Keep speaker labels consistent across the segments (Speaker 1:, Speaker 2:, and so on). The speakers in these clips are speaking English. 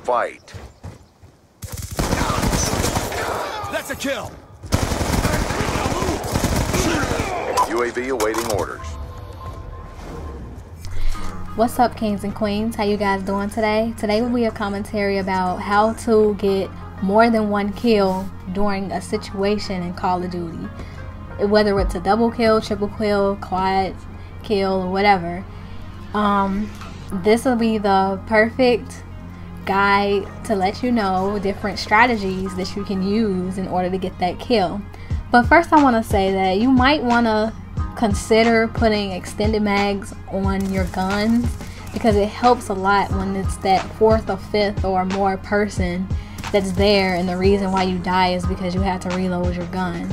Speaker 1: fight.
Speaker 2: That's a kill.
Speaker 1: UAV awaiting orders.
Speaker 3: What's up, kings and queens? How you guys doing today? Today will be a commentary about how to get more than one kill during a situation in Call of Duty. Whether it's a double kill, triple kill, quad kill, or whatever. This will be the perfect guide to let you know different strategies that you can use in order to get that kill. But first I want to say that you might want to consider putting extended mags on your guns, because it helps a lot when it's that fourth or fifth or more person that's there, and the reason why you die is because you have to reload your gun.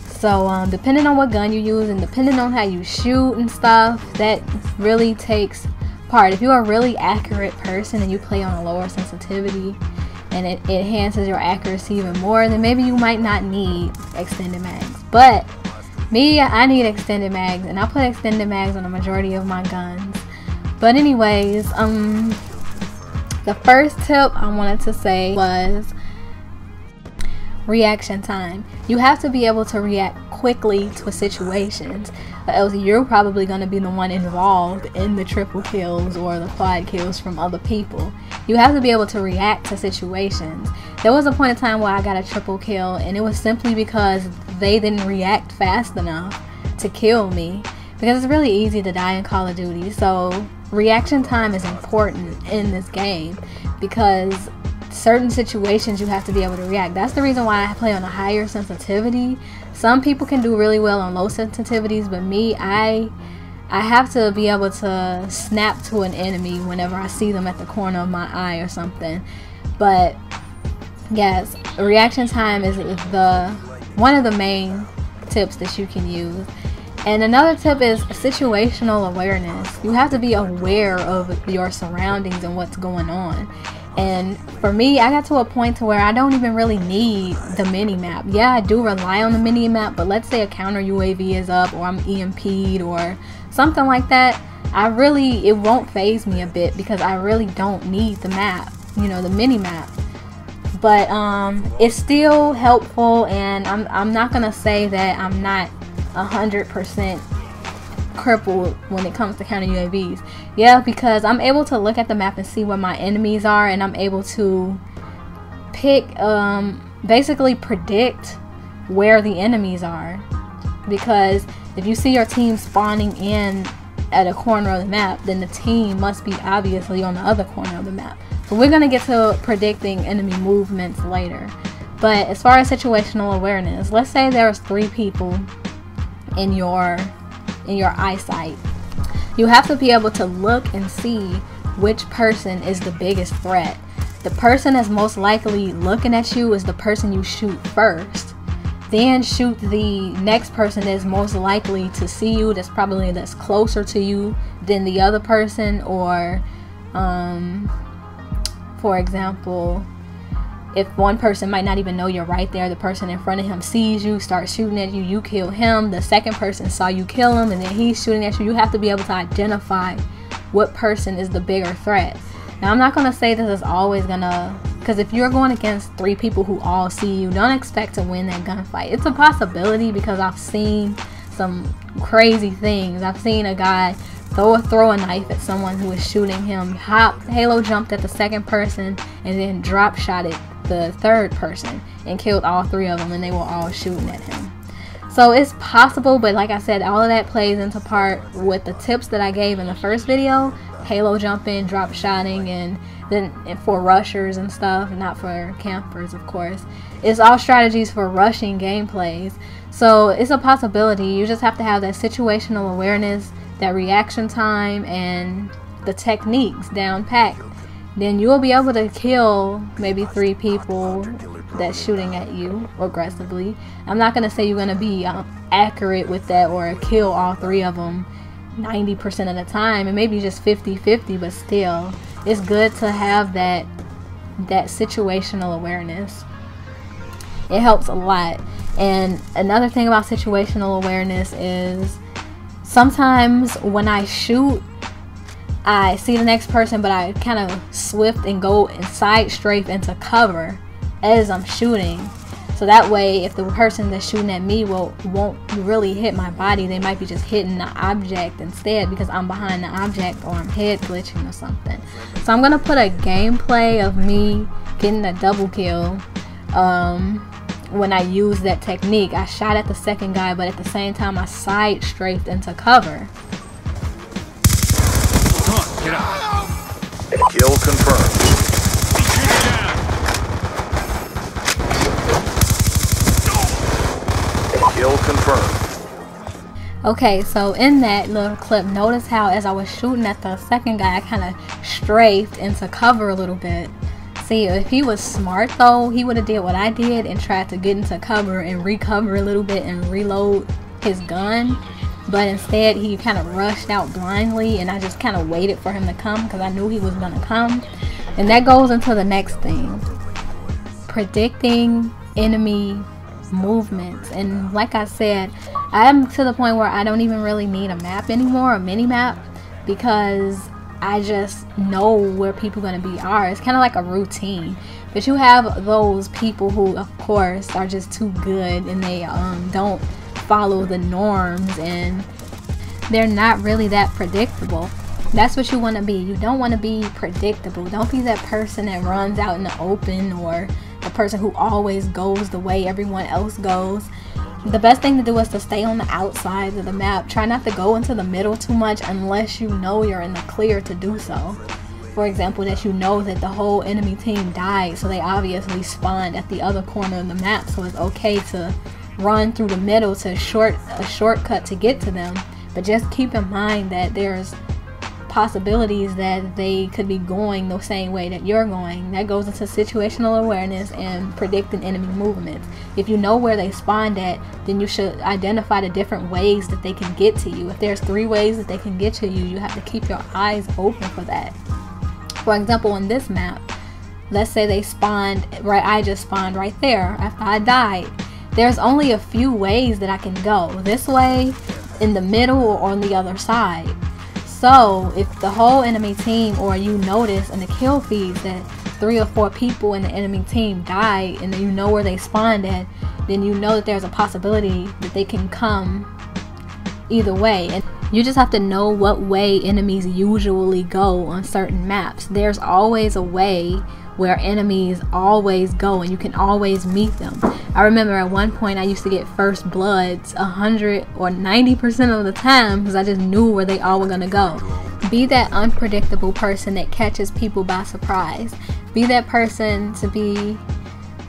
Speaker 3: So depending on what gun you use and depending on how you shoot and stuff, that really takes part. If you're a really accurate person and you play on a lower sensitivity and it enhances your accuracy even more, then maybe you might not need extended mags. But me, I need extended mags, and I put extended mags on the majority of my guns. But anyways, the first tip I wanted to say was reaction time. You have to be able to react quickly to situations, or else you're probably going to be the one involved in the triple kills or the quad kills from other people. You have to be able to react to situations. There was a point in time where I got a triple kill, and it was simply because they didn't react fast enough to kill me, because it's really easy to die in Call of Duty. So reaction time is important in this game, because certain situations you have to be able to react. That's the reason why I play on a higher sensitivity. Some people can do really well on low sensitivities, but me, I have to be able to snap to an enemy whenever I see them at the corner of my eye or something. But yes, reaction time is one of the main tips that you can use. And another tip is situational awareness. You have to be aware of your surroundings and what's going on. And for me, I got to a point to where I don't even really need the mini-map. Yeah, I do rely on the mini-map, but let's say a counter UAV is up, or I'm EMP'd or something like that, it won't phase me a bit, because I really don't need the map, the mini-map. But it's still helpful, and I'm not gonna say that I'm not 100% crippled when it comes to counter UAVs. Yeah, because I'm able to look at the map and see where my enemies are, and I'm able to pick, basically predict where the enemies are. Because if you see your team spawning in at a corner of the map, then the team must be obviously on the other corner of the map. But we're going to get to predicting enemy movements later. But as far as situational awareness, let's say there's 3 people in your eyesight. You have to be able to look and see which person is the biggest threat. The person that's most likely looking at you is the person you shoot first. Then shoot the next person that's most likely to see you, that's closer to you than the other person. Or for example, if one person might not even know you're right there, the person in front of him sees you, starts shooting at you, you kill him, the second person saw you kill him, and then he's shooting at you. You have to be able to identify what person is the bigger threat. Now, I'm not going to say this is always going to, because if you're going against 3 people who all see you, don't expect to win that gunfight. It's a possibility, because I've seen some crazy things. I've seen a guy throw a knife at someone who was shooting him, halo jumped at the second person, and then drop shot at the third person and killed all 3 of them, and they were all shooting at him. So it's possible, but like I said, all of that plays into part with the tips that I gave in the first video: halo jumping, drop shotting, and then for rushers and stuff, not for campers, of course. It's all strategies for rushing gameplays. So it's a possibility. You just have to have that situational awareness, that reaction time, and the techniques down packed. Then you'll be able to kill maybe 3 people that's shooting at you aggressively. I'm not going to say you're going to be accurate with that or kill all 3 of them 90% of the time, and maybe just 50-50, but still, it's good to have that situational awareness. It helps a lot. And another thing about situational awareness is sometimes when I shoot, I see the next person, but I kind of swift and go and side strafe into cover as I'm shooting. So that way, if the person that's shooting at me won't really hit my body, they might be just hitting the object instead because I'm behind the object or I'm head glitching or something. So I'm gonna put a gameplay of me getting a double kill when I use that technique. I shot at the second guy, but at the same time I side strafed into cover.
Speaker 2: Come on, get out.
Speaker 1: Kill confirmed. Kill confirmed.
Speaker 3: Okay, so in that little clip, notice how as I was shooting at the second guy, I kind of strafed into cover a little bit. See, if he was smart though, he would have did what I did and tried to get into cover and recover a little bit and reload his gun. But instead, he kind of rushed out blindly, and I just kind of waited for him to come because I knew he was going to come. And that goes into the next thing. Predicting enemy movements. And like I said, I'm to the point where I don't even really need a map anymore, a mini map, because I just know where people are going to be are. It's kind of like a routine. But you have those people who, of course, are just too good and they don't follow the norms and they're not really that predictable. That's what you want to be. You don't want to be predictable. Don't be that person that runs out in the open or the person who always goes the way everyone else goes. The best thing to do is to stay on the outside of the map. Try not to go into the middle too much unless you know you're in the clear to do so. For example, that you know that the whole enemy team died, so they obviously spawned at the other corner of the map, so it's okay to run through the middle to a shortcut to get to them. But just keep in mind that there's possibilities that they could be going the same way that you're going. That goes into situational awareness and predicting enemy movements. If you know where they spawned at, then you should identify the different ways that they can get to you. If there's 3 ways that they can get to you, you have to keep your eyes open for that. For example, on this map, let's say they spawned right, I just spawned right there after I died. There's only a few ways that I can go. This way, in the middle, or on the other side. So if the whole enemy team, or you notice in the kill feeds that 3 or 4 people in the enemy team died and then you know where they spawned at, then you know that there's a possibility that they can come either way. And you just have to know what way enemies usually go on certain maps. There's always a way where enemies always go and you can always meet them. I remember at one point I used to get first bloods 100 or 90% of the time because I just knew where they all were gonna go. Be that unpredictable person that catches people by surprise. Be that person to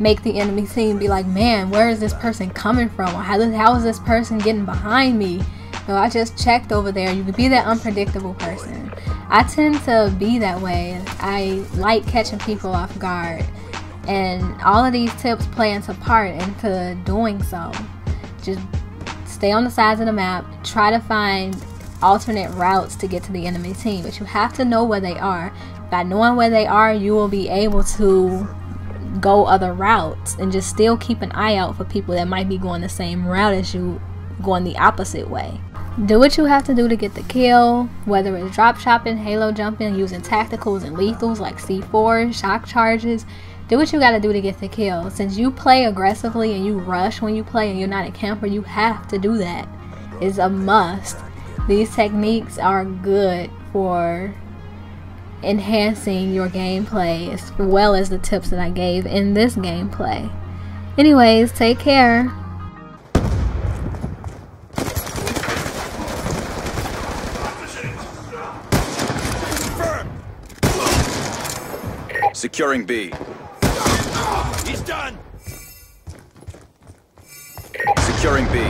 Speaker 3: make the enemy team be like, man, where is this person coming from? Or how is this person getting behind me? So I just checked over there. You could be that unpredictable person. I tend to be that way. I like catching people off guard. And all of these tips play into part into doing so. Just stay on the sides of the map. Try to find alternate routes to get to the enemy team. But you have to know where they are. By knowing where they are, you will be able to go other routes. And just still keep an eye out for people that might be going the same route as you, going the opposite way. Do what you have to do to get the kill, whether it's drop shopping, halo jumping, using tacticals and lethals like C4, shock charges. Do what you gotta do to get the kill. Since you play aggressively and you rush when you play and you're not a camper, you have to do that. It's a must. These techniques are good for enhancing your gameplay as well as the tips that I gave in this gameplay. Anyways, take care.
Speaker 2: Securing B. He's done. Securing B.